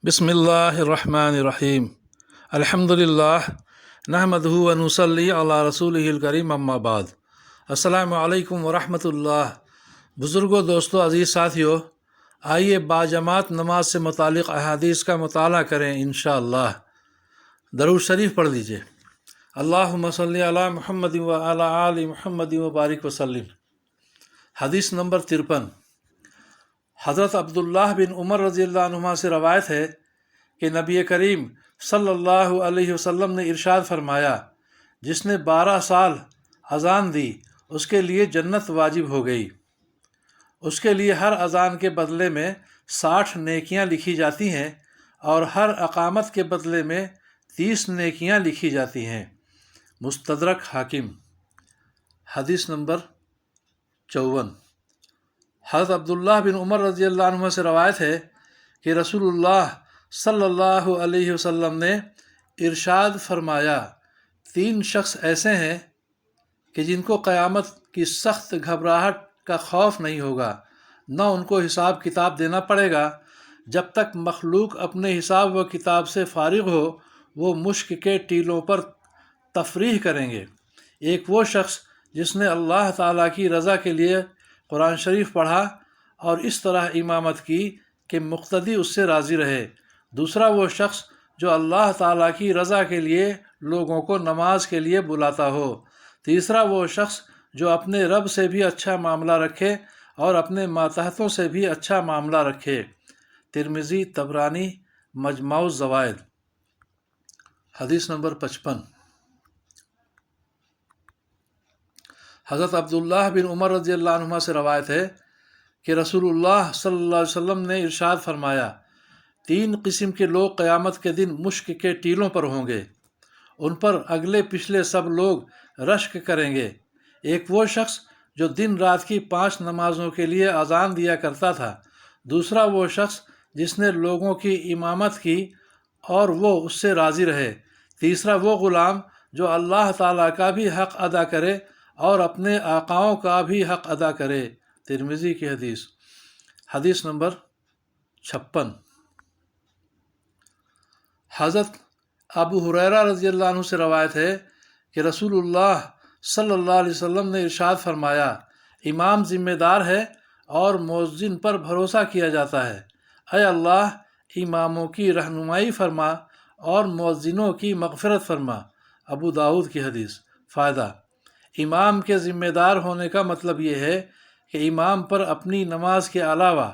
बिस्मिल्लाहिर्रहमानिर्रहीम अल्हम्दुलिल्लाह नहमदुहु व नुसल्ली अला रसूलिहिल करीम अम्मा बाद। अस्सलामु अलैकुम व रहमतुल्लाह। बुज़ुर्गों, दोस्तों, अज़ीज़ साथियों, आइए बाजमात नमाज से मुतालिक़ अहादीस का मुताला करें इंशाअल्लाह। दरूद शरीफ पढ़ लीजिए। अल्लाहुम्मा सल्ली अला मुहम्मद व अला आलि मुहम्मद व बारिक वसल्लिम। हदीस नंबर 53। हज़रत अब्दुल्लाह बिन उमर रज़ियल्लाहु अन्हुमा से रवायत है कि नबी करीम सल्लल्लाहु अलैहि वसल्लम ने इरशाद फरमाया, जिसने 12 साल अज़ान दी उसके लिए जन्नत वाजिब हो गई। उसके लिए हर अज़ान के बदले में 60 नेकियां लिखी जाती हैं और हर अक़ामत के बदले में 30 नेकियां लिखी जाती हैं। मुस्तदरक हाकिम। हदीस नंबर 54। हज़रत अब्दुल्लाह बिन उमर रज़ियल्लाहु अन्हु से रवायत है कि रसूलुल्लाह सल्लल्लाहु अलैहि वसल्लम ने इरशाद फरमाया, 3 शख्स ऐसे हैं कि जिनको क़यामत की सख्त घबराहट का खौफ नहीं होगा, न उनको हिसाब किताब देना पड़ेगा। जब तक मखलूक अपने हिसाब व किताब से फारिग हो, वो मुश्क के टीलों पर तफरीह करेंगे। एक वो शख्स जिसने अल्लाह ताला की रज़ा के लिए कुरान शरीफ पढ़ा और इस तरह इमामत की कि मुक़्तदी उससे राज़ी रहे। दूसरा वो शख्स जो अल्लाह ताला की रज़ा के लिए लोगों को नमाज के लिए बुलाता हो। तीसरा वो शख्स जो अपने रब से भी अच्छा मामला रखे और अपने मातहतों से भी अच्छा मामला रखे। तिरमिज़ी, तबरानी, मजमाउज़ ज़वाइद। हदीस नंबर 55। हज़रत अब्दुल्लाह बिन उमर रज़ियल्लाहु अन्हुमा से रवायत है कि रसूलुल्लाह सल्लल्लाहु अलैहि वसल्लम ने इरशाद फरमाया, 3 किस्म के लोग क़यामत के दिन मुश्क के टीलों पर होंगे। उन पर अगले पिछले सब लोग रश्क करेंगे। एक वो शख्स जो दिन रात की 5 नमाज़ों के लिए अज़ान दिया करता था। दूसरा वो शख्स जिसने लोगों की इमामत की और वो उससे राज़ी रहे। तीसरा वो ग़ुलाम जो अल्लाह ताला का भी हक़ अदा करे और अपने आकाओं का भी हक़ अदा करे। तिरमिज़ी की हदीस। हदीस नंबर 56। हज़रत अबू हुरैरा रज़ियल्लाहु अन्हु से रवायत है कि रसूलुल्लाह सल्लल्लाहु अलैहि वसल्लम ने इरशाद फरमाया, इमाम ज़िम्मेदार है और मुअज़्ज़िन पर भरोसा किया जाता है। ऐ अल्लाह, इमामों की रहनुमाई फरमा और मुअज़्ज़िनों की मग़फ़िरत फरमा। अबू दाऊद की हदीस। फ़ायदा। इमाम के ज़िम्मेदार होने का मतलब ये है कि इमाम पर अपनी नमाज के अलावा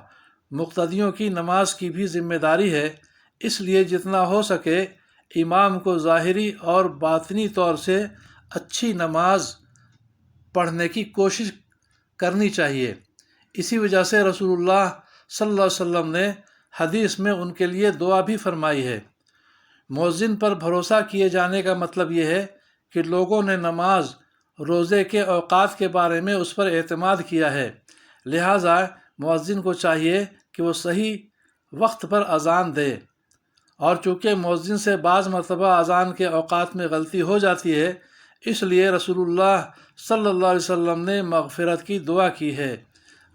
मुक़्तदियों की नमाज की भी ज़िम्मेदारी है। इसलिए जितना हो सके इमाम को ज़ाहिरी और बातिनी तौर से अच्छी नमाज पढ़ने की कोशिश करनी चाहिए। इसी वजह से रसूलुल्लाह सल्लल्लाहु अलैहि वसल्लम ने हदीस में उनके लिए दुआ भी फरमाई है। मुअज़्ज़िन पर भरोसा किए जाने का मतलब ये है कि लोगों ने नमाज, रोज़े के औक़ात के बारे में उस पर एतमाद किया है। लिहाजा मुअज़्ज़िन को चाहिए कि वो सही वक्त पर अज़ान दे। और चूँकि मुअज़्ज़िन से बाज़ मरतबा अज़ान के औक़ात में गलती हो जाती है, इसलिए रसूलुल्लाह सल्लल्लाहु अलैहि वसल्लम ने मग़फ़िरत की दुआ की है।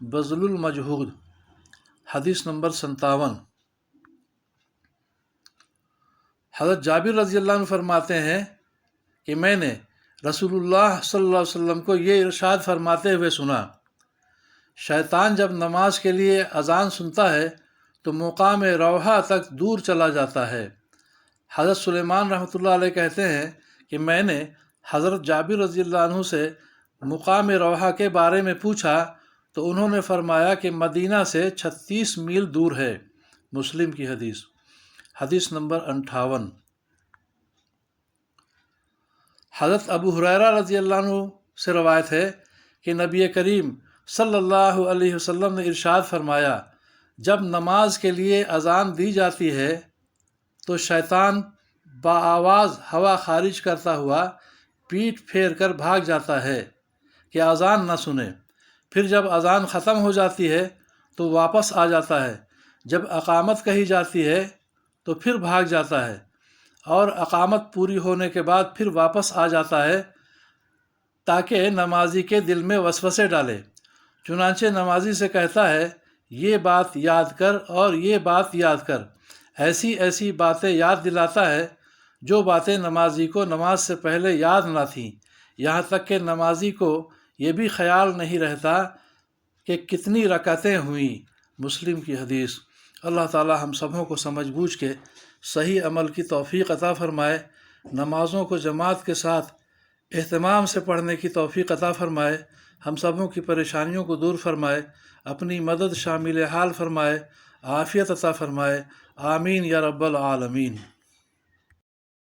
बज़लुल मजहूद। हदीस नंबर 57। हज़रत जाबिर रज़ियल्लाहु अन्हु फरमाते हैं कि मैंने रसूलुल्लाह सल्लल्लाहु अलैहि वसल्लम को ये इरशाद फरमाते हुए सुना, शैतान जब नमाज के लिए अज़ान सुनता है तो मुक़ाम रौहा तक दूर चला जाता है। हज़रत सुलेमान रहमतुल्लाह अलैह कहते हैं कि मैंने हज़रत जाबिर रज़ियल्लाहु अन्हु से मुक़ाम रौहा के बारे में पूछा तो उन्होंने फरमाया कि मदीना से 36 मील दूर है। मुस्लिम की हदीस। हदीस नंबर 58। हज़रत अबू हुरैरा रज़ियल्लाहु अन्हु से रवायत है कि नबी करीम सल्लल्लाहु अलैहि वसल्लम ने इरशाद फरमाया, जब नमाज के लिए अज़ान दी जाती है तो शैतान बाआवाज़ हवा खारिज करता हुआ पीठ फेर कर भाग जाता है कि अज़ान न सुने। फिर जब अज़ान ख़त्म हो जाती है तो वापस आ जाता है। जब अक़ामत कही जाती है तो फिर भाग जाता है और अक़ामत पूरी होने के बाद फिर वापस आ जाता है ताकि नमाजी के दिल में वसवसे डाले। चुनांचे नमाजी से कहता है, ये बात याद कर और ये बात याद कर। ایسی ایسی باتیں یاد دلاتا ہے جو باتیں نمازی کو نماز سے پہلے یاد نہ تھیں، یہاں تک کہ نمازی کو یہ بھی خیال نہیں رہتا کہ کتنی رکعتیں ہوئیں۔ مسلم کی حدیث۔ اللہ تعالی ہم سبوں کو سمجھ بوجھ کے صحیح عمل کی توفیق عطا فرمائے، نمازوں کو جماعت کے ساتھ اہتمام سے پڑھنے کی توفیق عطا فرمائے، ہم سبوں کی پریشانیوں کو دور فرمائے، اپنی مدد شامل حال فرمائے، عافیت عطا فرمائے، آمین یا رب العالمین۔